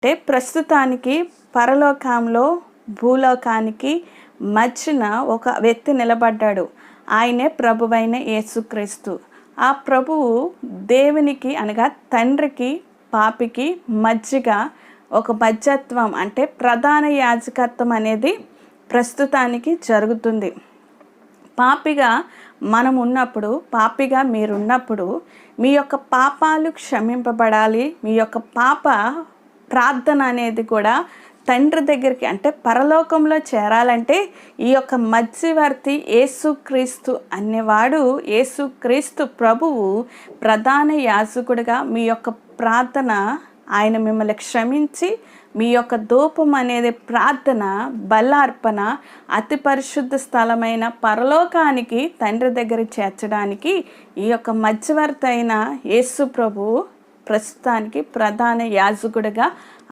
అంటే ప్రస్తుతానికి పరలోకంలో భూలోకానికి మధ్యన ఒక వ్యక్తి నిలబడ్డాడు. ఆయనే ప్రభువైన యేసుక్రీస్తు. ఆ ప్రభువు దేవునికి అనగా తండ్రికి పాపికి మధ్యగా ఒక మధ్యత్వం అంటే ప్రధాన యాజకత్వం అనేది ప్రస్తుతానికి జరుగుతుంది. పాపిగా మనం ఉన్నప్పుడు, పాపిగా మీరున్నప్పుడు మీ యొక్క పాపాలు క్షమింపబడాలి. మీ యొక్క పాప ప్రార్థన అనేది కూడా తండ్రి దగ్గరికి అంటే పరలోకంలో చేరాలంటే ఈ యొక్క మధ్యవర్తి యేసుక్రీస్తు అనేవాడు, యేసుక్రీస్తు ప్రభువు ప్రధాన యాజకుడిగా మీ యొక్క ప్రార్థన ఆయన మిమ్మల్ని క్షమించి మీ యొక్క ధూపం అనేది ప్రార్థన బలార్పణ అతి పరిశుద్ధ స్థలమైన పరలోకానికి తండ్రి దగ్గర చేర్చడానికి ఈ యొక్క మధ్యవర్తి అయిన యేసు ప్రభువు ప్రస్తుతానికి ప్రధాన యాజకుడిగా